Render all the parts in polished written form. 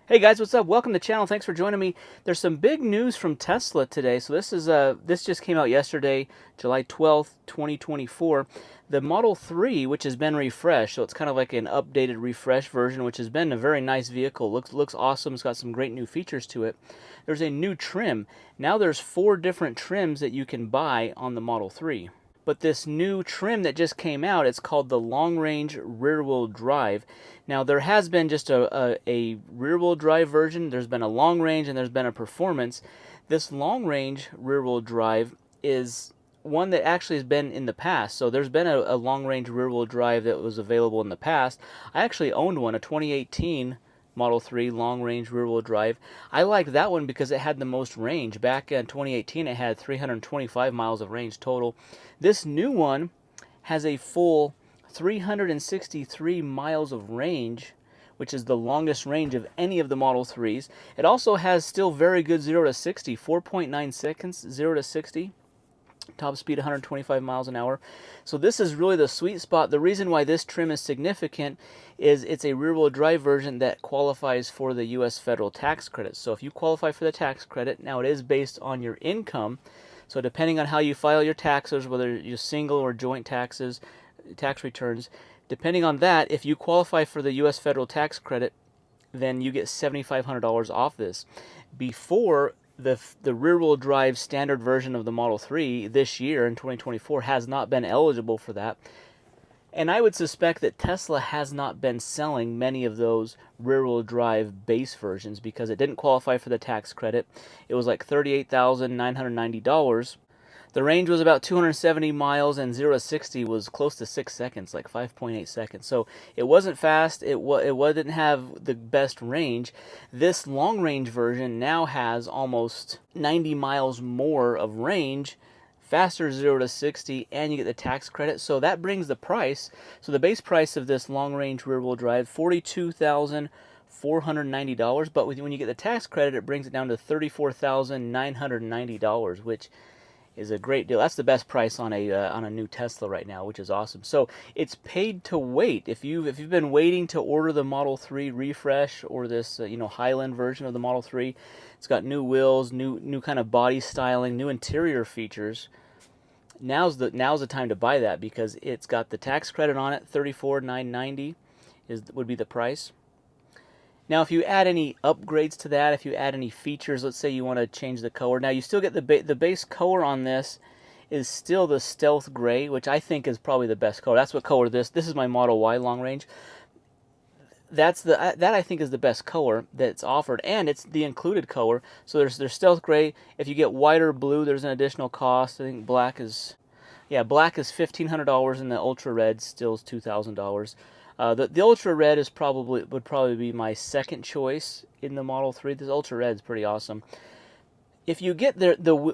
Hey guys, what's up? Welcome to the channel. Thanks for joining me. There's some big news from Tesla today. So this just came out yesterday, July 12th, 2024. The Model 3, which has been refreshed, so it's kind of like an updated refresh version, which has been a very nice vehicle. Looks awesome. It's got some great new features to it. There's a new trim. Now there's 4 different trims that you can buy on the Model 3. But this new trim that just came out, it's called the Long Range Rear-Wheel Drive. Now, there has been just a rear-wheel drive version. There's been a long range and there's been a performance. This long range rear-wheel drive is one that actually has been in the past. So there's been a long range rear-wheel drive that was available in the past. I actually owned one, a 2018 Model 3 long range rear wheel drive. I liked that one because it had the most range. Back in 2018, it had 325 miles of range total. This new one has a full 363 miles of range, which is the longest range of any of the Model 3s. It also has still very good 0 to 60, 4.9 seconds 0 to 60. Top speed 125 miles an hour. So this is really the sweet spot. The reason why this trim is significant is it's a rear-wheel drive version that qualifies for the U.S. federal tax credit. So if you qualify for the tax credit, now it is based on your income. So depending on how you file your taxes, whether you're single or joint taxes, tax returns, depending on that, if you qualify for the U.S. federal tax credit, then you get $7,500 off this. Before, the rear-wheel drive standard version of the Model 3 this year in 2024 has not been eligible for that. And I would suspect that Tesla has not been selling many of those rear-wheel drive base versions because it didn't qualify for the tax credit. It was like $38,990. The range was about 270 miles, and 0 to 60 was close to 6 seconds, like 5.8 seconds. So it wasn't fast. It didn't have the best range. This long range version now has almost 90 miles more of range, faster 0 to 60, and you get the tax credit. So that brings the price. So the base price of this long range rear wheel drive, $42,490. But when you get the tax credit, it brings it down to $34,990, which is a great deal. That's the best price on a new Tesla right now, which is awesome. So it's paid to wait. If you've been waiting to order the Model 3 refresh or this Highland version of the Model 3, it's got new wheels, new kind of body styling, new interior features. Now's the time to buy that because it's got the tax credit on it. $34,990 would be the price. Now, if you add any upgrades to that, if you add any features, let's say you want to change the color. Now, you still get the base color on this is still the stealth gray, which I think is probably the best color. That's what color this is my Model Y long range. That I think is the best color that's offered, and it's the included color. So there's stealth gray. If you get white or blue, there's an additional cost. I think black is $1,500, and the ultra red still is $2,000. The ultra red would probably be my second choice in the Model 3. This ultra red is pretty awesome. If you get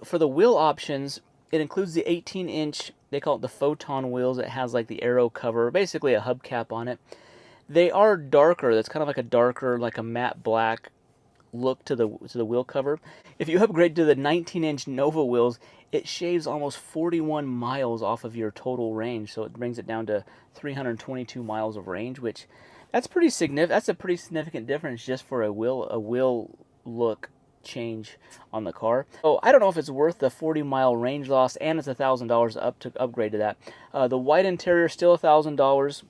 for the wheel options, it includes the 18-inch. They call it the photon wheels. It has like the aero cover, basically a hubcap on it. They are darker. That's kind of like a darker, like a matte black look to the wheel cover. If you upgrade to the 19-inch Nova wheels, it shaves almost 41 miles off of your total range, so it brings it down to 322 miles of range, which that's pretty significant. That's a pretty significant difference just for a wheel look change on the car. So I don't know if it's worth the 40-mile range loss, and it's $1,000 up to upgrade to that. The white interior still $1,000.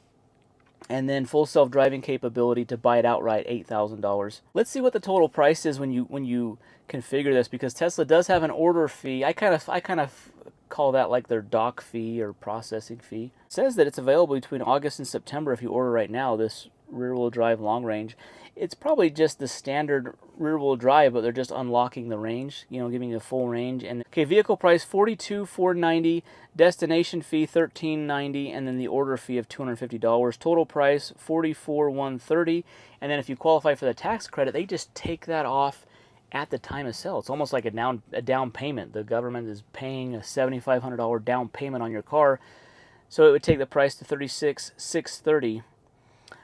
And then full self-driving capability to buy it outright, $8,000. Let's see what the total price is when you configure this, because Tesla does have an order fee. I kind of call that like their dock fee or processing fee. It says that it's available between August and September if you order right now, this rear-wheel drive long range. It's probably just the standard rear-wheel drive, but they're just unlocking the range, giving you the full range. And okay, vehicle price $42,490, destination fee $13,990, and then the order fee of $250. Total price $44,130, and then if you qualify for the tax credit, they just take that off at the time of sale. It's almost like a down payment. The government is paying a $7,500 down payment on your car, so it would take the price to $36,630.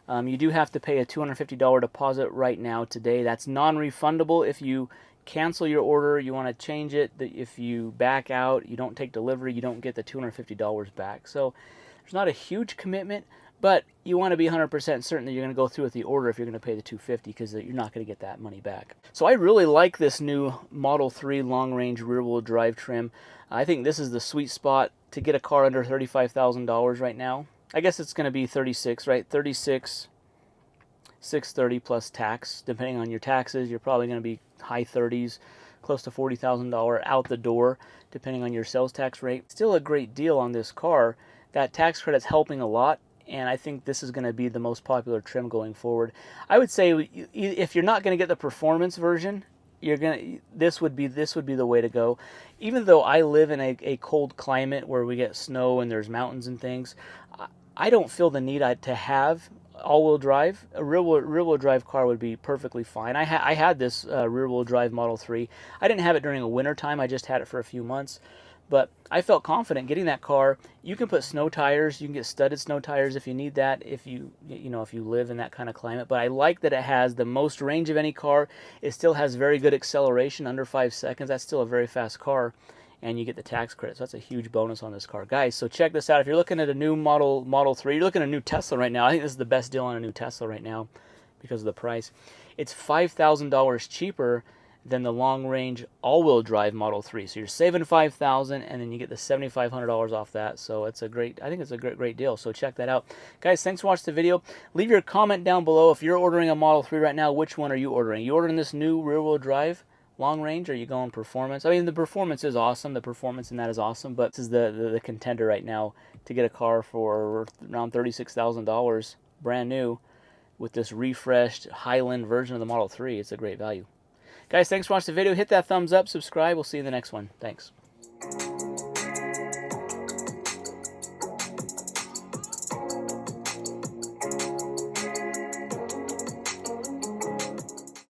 You do have to pay a $250 deposit right now today. That's non-refundable if you cancel your order, you want to change it. If you back out, you don't take delivery, you don't get the $250 back. So there's not a huge commitment, But you want to be 100% certain that you're going to go through with the order if you're going to pay the $250, because you're not going to get that money back. So I really like this new Model 3 long range rear wheel drive trim. I think this is the sweet spot to get a car under $35,000 right now. I guess it's going to be 36, right? 36, 630 plus tax. Depending on your taxes, you're probably going to be high 30s, close to $40,000 out the door, depending on your sales tax rate. Still a great deal on this car. That tax credit's helping a lot, and I think this is going to be the most popular trim going forward. I would say if you're not going to get the performance version, this would be the way to go. Even though I live in a cold climate where we get snow and there's mountains and things, I don't feel the need to have all-wheel drive. A rear-wheel drive car would be perfectly fine. I had this rear-wheel drive Model 3. I didn't have it during a winter time. I just had it for a few months. But I felt confident getting that car. You can put snow tires. You can get studded snow tires if you need that, if you live in that kind of climate. But I like that it has the most range of any car. It still has very good acceleration, under 5 seconds. That's still a very fast car. And you get the tax credit. So that's a huge bonus on this car. Guys, so check this out. If you're looking at a new Model 3, you're looking at a new Tesla right now. I think this is the best deal on a new Tesla right now because of the price. It's $5,000 cheaper than the long-range all-wheel drive Model 3. So you're saving $5,000, and then you get the $7,500 off that. So I think it's a great deal. So check that out. Guys, thanks for watching the video. Leave your comment down below. If you're ordering a Model 3 right now, which one are you ordering? You ordering this new rear-wheel drive long range, or are you going performance? I mean, the performance is awesome. The performance in that is awesome, but this is the contender right now to get a car for around $36,000 brand new with this refreshed Highland version of the Model 3. It's a great value. Guys, thanks for watching the video. Hit that thumbs up, subscribe. We'll see you in the next one. Thanks.